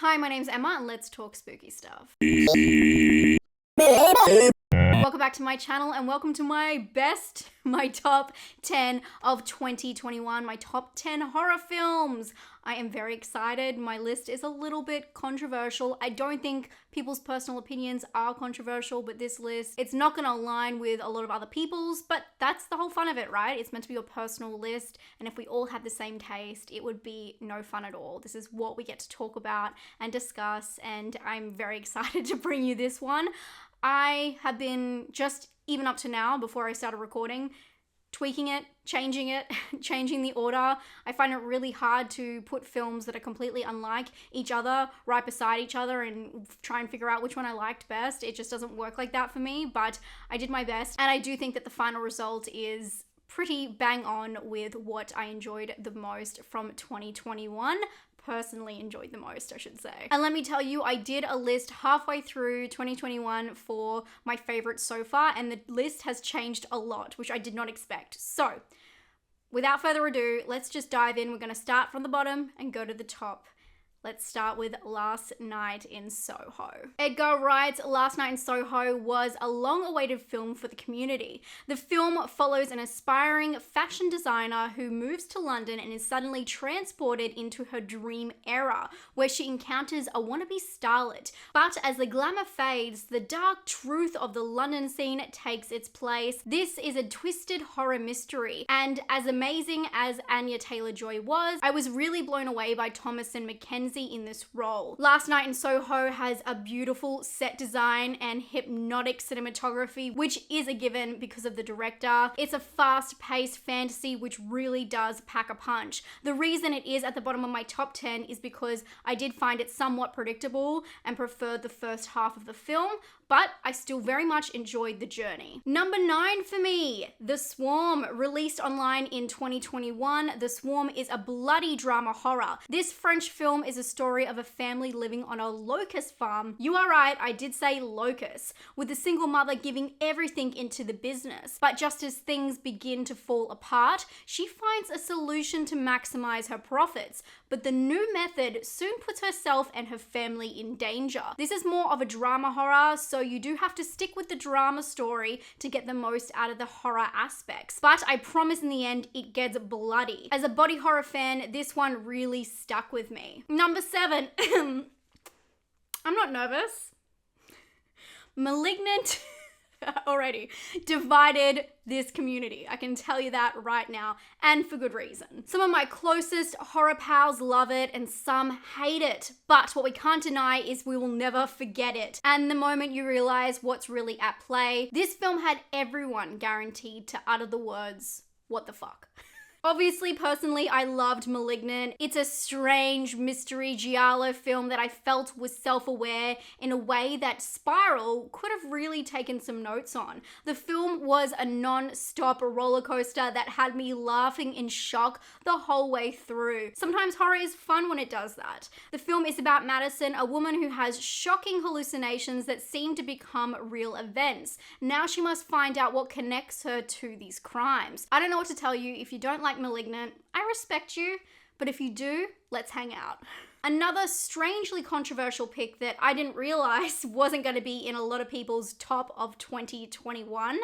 Hi, my name's Emma and let's talk spooky stuff. Welcome back to my channel and welcome to my top 10 of 2021, my top 10 horror films. I am very excited. My list is a little bit controversial. I don't think people's personal opinions are controversial, but this list, it's not going to align with a lot of other people's, but that's the whole fun of it, right? It's meant to be your personal list, and if we all had the same taste, it would be no fun at all. This is what we get to talk about and discuss, and I'm very excited to bring you this one. I have been just, even up to now, before I started recording, tweaking it, changing the order. I find it really hard to put films that are completely unlike each other right beside each other and try and figure out which one I liked best. It just doesn't work like that for me, but I did my best, and I do think that the final result is pretty bang on with what I enjoyed the most from 2021. Personally enjoyed the most, I should say. And let me tell you, I did a list halfway through 2021 for my favorites so far, and the list has changed a lot, which I did not expect. So, without further ado, let's just dive in. We're gonna start from the bottom and go to the top. Let's start with Last Night in Soho. Edgar Wright's Last Night in Soho was a long-awaited film for the community. The film follows an aspiring fashion designer who moves to London and is suddenly transported into her dream era, where she encounters a wannabe starlet. But as the glamour fades, the dark truth of the London scene takes its place. This is a twisted horror mystery, and as amazing as Anya Taylor-Joy was, I was really blown away by Thomasin McKenzie in this role. Last Night in Soho has a beautiful set design and hypnotic cinematography, which is a given because of the director. It's a fast-paced fantasy which really does pack a punch. The reason it is at the bottom of my top 10 is because I did find it somewhat predictable and preferred the first half of the film, but I still very much enjoyed the journey. Number 9 for me, The Swarm. Released online in 2021, The Swarm is a bloody drama horror. This French film is a story of a family living on a locust farm. You are right, I did say locust, with a single mother giving everything into the business. But just as things begin to fall apart, she finds a solution to maximize her profits. But the new method soon puts herself and her family in danger. This is more of a drama horror, so you do have to stick with the drama story to get the most out of the horror aspects. But I promise in the end, it gets bloody. As a body horror fan, this one really stuck with me. Number 7. I'm not nervous. Malignant already divided this community. I can tell you that right now, and for good reason. Some of my closest horror pals love it and some hate it, but what we can't deny is we will never forget it. And the moment you realize what's really at play, this film had everyone guaranteed to utter the words, "What the fuck?" Obviously, personally, I loved Malignant. It's a strange mystery giallo film that I felt was self-aware in a way that Spiral could have really taken some notes on. The film was a non-stop roller coaster that had me laughing in shock the whole way through. Sometimes horror is fun when it does that. The film is about Madison, a woman who has shocking hallucinations that seem to become real events. Now she must find out what connects her to these crimes. I don't know what to tell you. If you don't like Malignant, I respect you, but if you do, let's hang out. Another strangely controversial pick that I didn't realize wasn't going to be in a lot of people's top of 2021,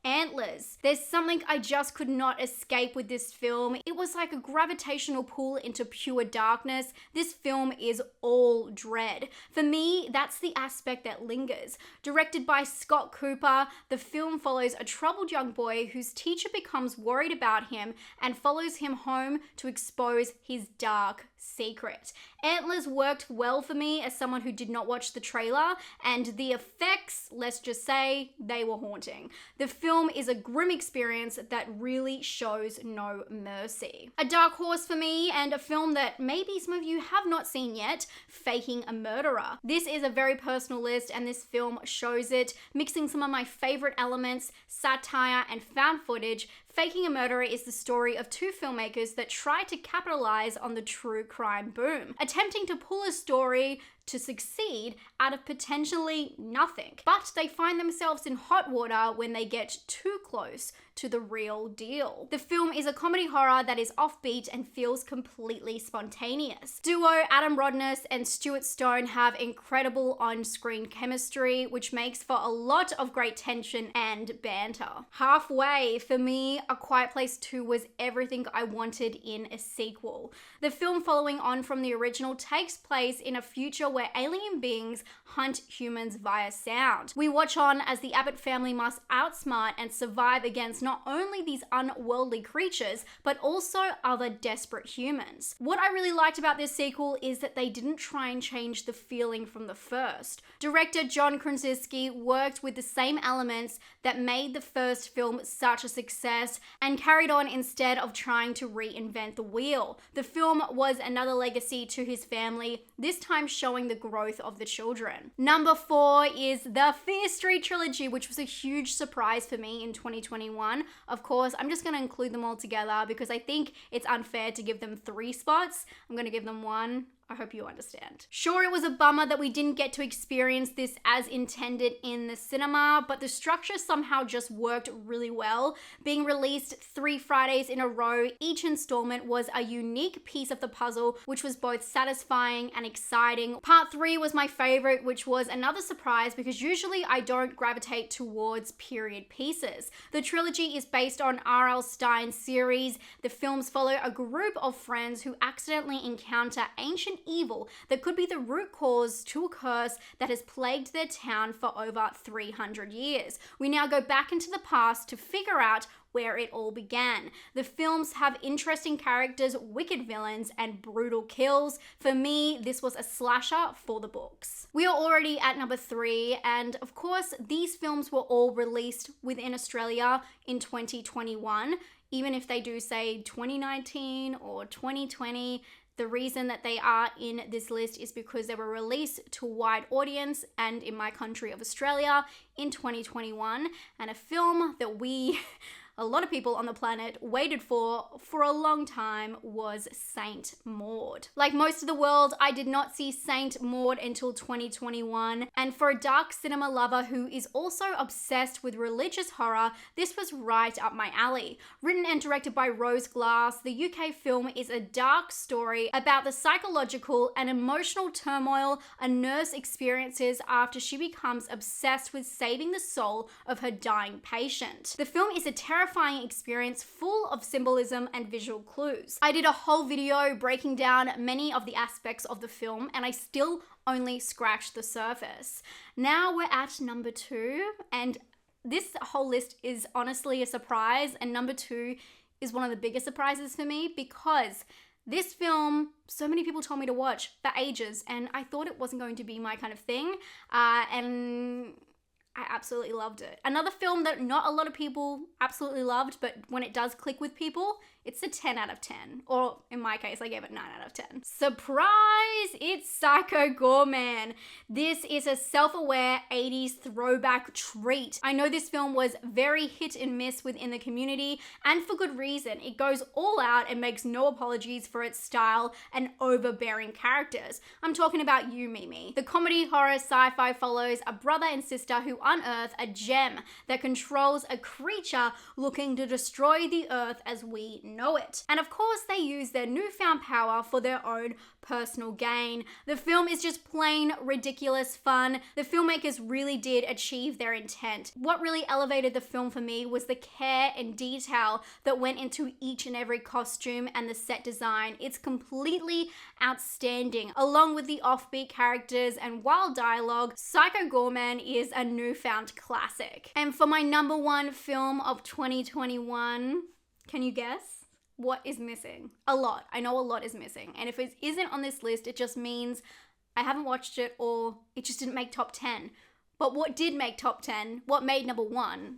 Antlers. There's something I just could not escape with this film. It was like a gravitational pull into pure darkness. This film is all dread. For me, that's the aspect that lingers. Directed by Scott Cooper, the film follows a troubled young boy whose teacher becomes worried about him and follows him home to expose his dark secret. Antlers worked well for me as someone who did not watch the trailer, and the effects, let's just say, they were haunting. The film is a grim experience that really shows no mercy. A dark horse for me, and a film that maybe some of you have not seen yet, Faking a Murderer. This is a very personal list, and this film shows it, mixing some of my favorite elements, satire and found footage. Faking a Murderer is the story of two filmmakers that try to capitalize on the true crime boom, attempting to pull a story to succeed out of potentially nothing. But they find themselves in hot water when they get too close to the real deal. The film is a comedy horror that is offbeat and feels completely spontaneous. Duo Adam Rodness and Stuart Stone have incredible on-screen chemistry, which makes for a lot of great tension and banter. Halfway, for me, A Quiet Place 2 was everything I wanted in a sequel. The film, following on from the original, takes place in a future where alien beings hunt humans via sound. We watch on as the Abbott family must outsmart and survive against not only these unworldly creatures, but also other desperate humans. What I really liked about this sequel is that they didn't try and change the feeling from the first. Director John Krasinski worked with the same elements that made the first film such a success and carried on instead of trying to reinvent the wheel. The film was another legacy to his family, this time showing the growth of the children. Number 4 is the Fear Street trilogy, which was a huge surprise for me in 2021. Of course, I'm just going to include them all together because I think it's unfair to give them 3 spots. I'm going to give them 1. I hope you understand. Sure, it was a bummer that we didn't get to experience this as intended in the cinema, but the structure somehow just worked really well. Being released 3 Fridays in a row, each installment was a unique piece of the puzzle, which was both satisfying and exciting. Part 3 was my favorite, which was another surprise because usually I don't gravitate towards period pieces. The trilogy is based on R.L. Stein's series. The films follow a group of friends who accidentally encounter ancient evil that could be the root cause to a curse that has plagued their town for over 300 years. We now go back into the past to figure out where it all began. The films have interesting characters, wicked villains, and brutal kills. For me, this was a slasher for the books. We are already at number 3, and of course, these films were all released within Australia in 2021. Even if they do say 2019 or 2020, the reason that they are in this list is because they were released to a wide audience and in my country of Australia in 2021, and a film that a lot of people on the planet waited for a long time was Saint Maud. Like most of the world, I did not see Saint Maud until 2021, and for a dark cinema lover who is also obsessed with religious horror, this was right up my alley. Written and directed by Rose Glass, the UK film is a dark story about the psychological and emotional turmoil a nurse experiences after she becomes obsessed with saving the soul of her dying patient. The film is a terrifying experience full of symbolism and visual clues. I did a whole video breaking down many of the aspects of the film, and I still only scratched the surface. Now we're at number 2, and this whole list is honestly a surprise, and number 2 is one of the biggest surprises for me because this film, so many people told me to watch for ages, and I thought it wasn't going to be my kind of thing, and I absolutely loved it. Another film that not a lot of people absolutely loved, but when it does click with people, it's a 10 out of 10. Or in my case, I gave it 9 out of 10. Surprise! It's Psycho Goreman. This is a self-aware 80s throwback treat. I know this film was very hit and miss within the community, and for good reason. It goes all out and makes no apologies for its style and overbearing characters. I'm talking about You, Mimi. The comedy horror sci-fi follows a brother and sister who unearth a gem that controls a creature looking to destroy the earth as we know it. And of course, they use their newfound power for their own personal gain. The film is just plain ridiculous fun. The filmmakers really did achieve their intent. What really elevated the film for me was the care and detail that went into each and every costume and the set design. It's completely outstanding. Along with the offbeat characters and wild dialogue, Psycho Goreman is a newfound classic. And for my number 1 film of 2021, can you guess? What is missing? A lot. I know a lot is missing. And if it isn't on this list, it just means I haven't watched it or it just didn't make top 10. But what did make top 10, what made number 1,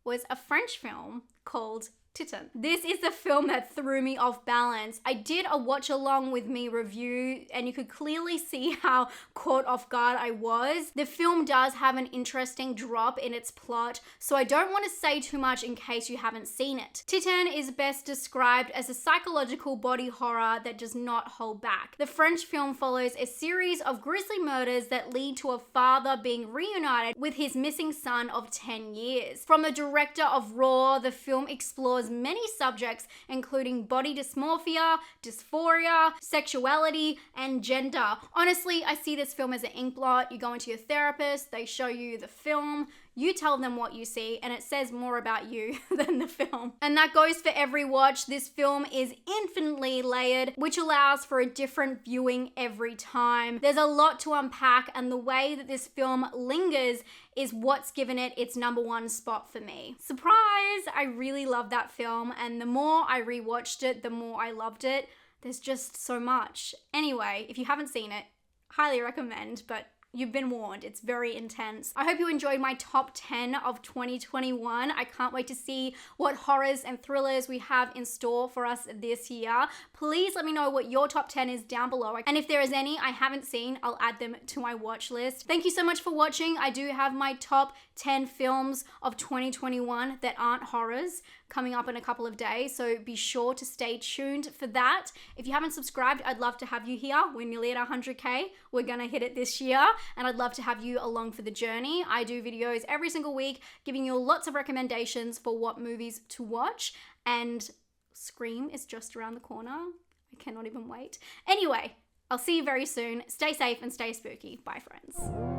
was a French film called Titan. This is the film that threw me off balance. I did a watch along with me review and you could clearly see how caught off guard I was. The film does have an interesting drop in its plot, so I don't want to say too much in case you haven't seen it. Titan is best described as a psychological body horror that does not hold back. The French film follows a series of grisly murders that lead to a father being reunited with his missing son of 10 years. From the director of Raw, the film explores many subjects including body dysmorphia, dysphoria, sexuality, and gender. Honestly, I see this film as an ink blot. You go into your therapist, they show you the film, you tell them what you see, and it says more about you than the film. And that goes for every watch. This film is infinitely layered, which allows for a different viewing every time. There's a lot to unpack, and the way that this film lingers is what's given it its #1 spot for me. Surprise! I really love that film, and the more I rewatched it, the more I loved it. There's just so much. Anyway, if you haven't seen it, highly recommend, but you've been warned, it's very intense. I hope you enjoyed my top 10 of 2021. I can't wait to see what horrors and thrillers we have in store for us this year. Please let me know what your top 10 is down below. And if there is any I haven't seen, I'll add them to my watch list. Thank you so much for watching. I do have my top 10 films of 2021 that aren't horrors coming up in a couple of days, so be sure to stay tuned for that. If you haven't subscribed, I'd love to have you here. We're nearly at 100K. We're gonna hit it this year, and I'd love to have you along for the journey. I do videos every single week giving you lots of recommendations for what movies to watch, and Scream is just around the corner. I cannot even wait. Anyway, I'll see you very soon. Stay safe and stay spooky. Bye, friends.